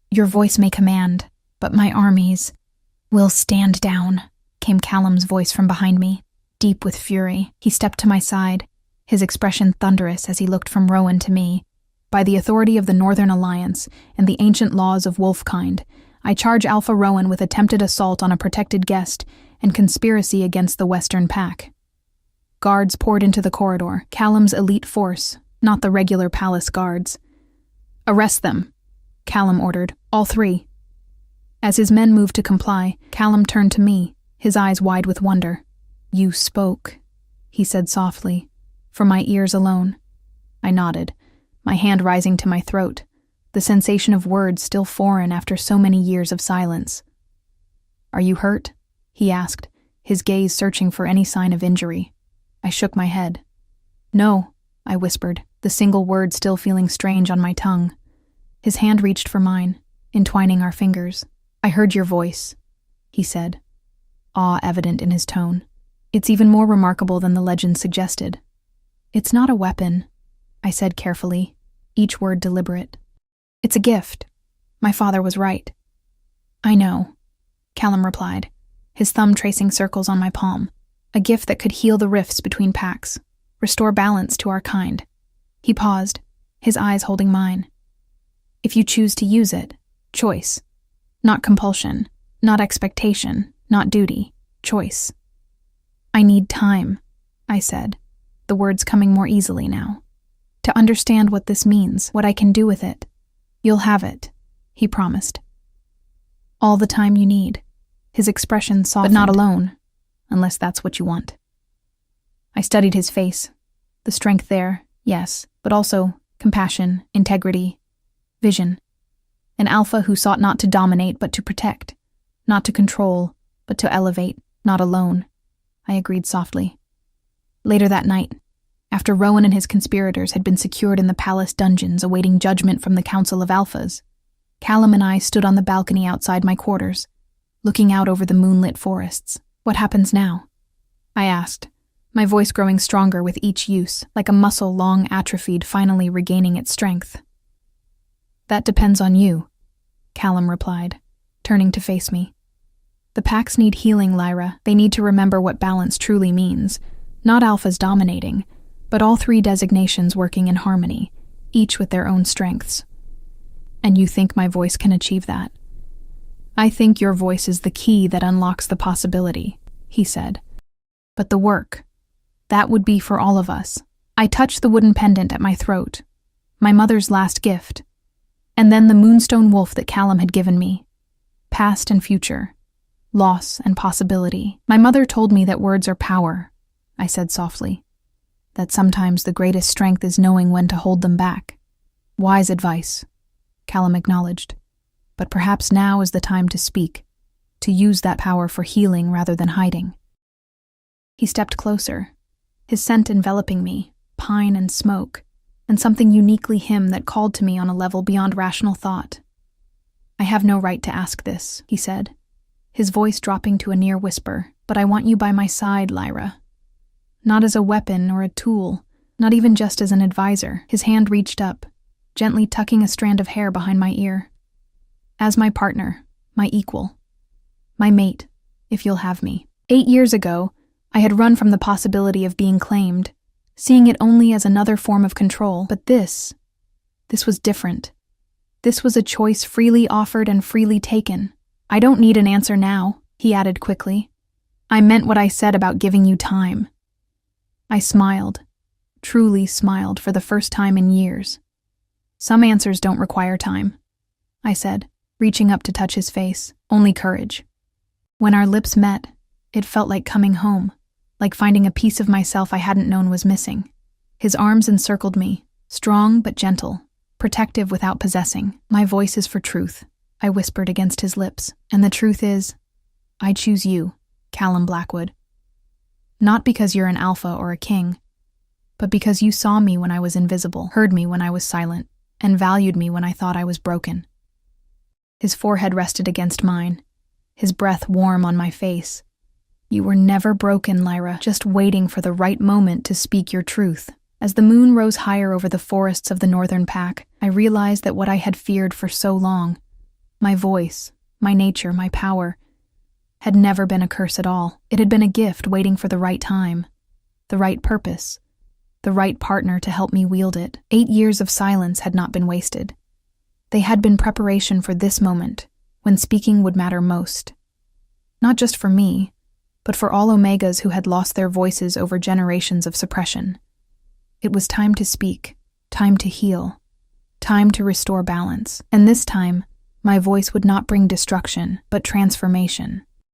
S1: Your voice may command, but my armies will stand down, came Callum's voice from behind me, deep with fury. He stepped to my side, his expression thunderous as he looked from Rowan to me. By the authority of the Northern Alliance and the ancient laws of Wolfkind, I charge Alpha Rowan with attempted assault on a protected guest and conspiracy against the Western Pack. Guards poured into the corridor, Callum's elite force, not the regular palace guards. Arrest them, Callum ordered, all 3. As his men moved to comply, Callum turned to me, his eyes wide with wonder. You spoke, he said softly. For my ears alone. I nodded, my hand rising to my throat, the sensation of words still foreign after so many years of silence. Are you hurt? He asked, his gaze searching for any sign of injury. I shook my head. No, I whispered, the single word still feeling strange on my tongue. His hand reached for mine, entwining our fingers. I heard your voice, he said, awe evident in his tone. It's even more remarkable than the legend suggested. It's not a weapon, I said carefully, each word deliberate. It's a gift. My father was right. I know, Callum replied, his thumb tracing circles on my palm. A gift that could heal the rifts between packs, restore balance to our kind. He paused, his eyes holding mine. If you choose to use it, choice. Not compulsion, not expectation, not duty, choice. I need time, I said, the words coming more easily now. To understand what this means, what I can do with it. You'll have it, he promised. All the time you need. His expression softened. But not alone, unless that's what you want. I studied his face. The strength there, yes, but also compassion, integrity, vision. An alpha who sought not to dominate but to protect, not to control, but to elevate, not alone. I agreed softly. Later that night, after Rowan and his conspirators had been secured in the palace dungeons awaiting judgment from the Council of Alphas, Callum and I stood on the balcony outside my quarters, looking out over the moonlit forests. "What happens now?" I asked, my voice growing stronger with each use, like a muscle long atrophied finally regaining its strength. "That depends on you," Callum replied, turning to face me. "The packs need healing, Lyra. They need to remember what balance truly means. Not alphas dominating, but all three designations working in harmony, each with their own strengths. And you think my voice can achieve that?" "I think your voice is the key that unlocks the possibility," he said. "But the work, that would be for all of us." I touched the wooden pendant at my throat, my mother's last gift, and then the moonstone wolf that Callum had given me. Past and future, loss and possibility. "My mother told me that words are power," I said softly. "That sometimes the greatest strength is knowing when to hold them back." "Wise advice," Callum acknowledged. "But perhaps now is the time to speak, to use that power for healing rather than hiding." He stepped closer, his scent enveloping me, pine and smoke, and something uniquely him that called to me on a level beyond rational thought. "I have no right to ask this," he said, his voice dropping to a near whisper, "but I want you by my side, Lyra. Not as a weapon or a tool, not even just as an advisor." His hand reached up, gently tucking a strand of hair behind my ear. "As my partner, my equal, my mate, if you'll have me." 8 years ago, I had run from the possibility of being claimed, seeing it only as another form of control. But this was different. This was a choice freely offered and freely taken. "I don't need an answer now," he added quickly. "I meant what I said about giving you time." I smiled, truly smiled for the first time in years. "Some answers don't require time," I said, reaching up to touch his face. "Only courage." When our lips met, it felt like coming home, like finding a piece of myself I hadn't known was missing. His arms encircled me, strong but gentle, protective without possessing. "My voice is for truth," I whispered against his lips. "And the truth is, I choose you, Callum Blackwood. Not because you're an alpha or a king, but because you saw me when I was invisible, heard me when I was silent, and valued me when I thought I was broken." His forehead rested against mine, his breath warm on my face. "You were never broken, Lyra, just waiting for the right moment to speak your truth." As the moon rose higher over the forests of the northern pack, I realized that what I had feared for so long, my voice, my nature, my power, had never been a curse at all. It had been a gift waiting for the right time, the right purpose, the right partner to help me wield it. 8 years of silence had not been wasted. They had been preparation for this moment, when speaking would matter most. Not just for me, but for all Omegas who had lost their voices over generations of suppression. It was time to speak, time to heal, time to restore balance. And this time, my voice would not bring destruction, but transformation.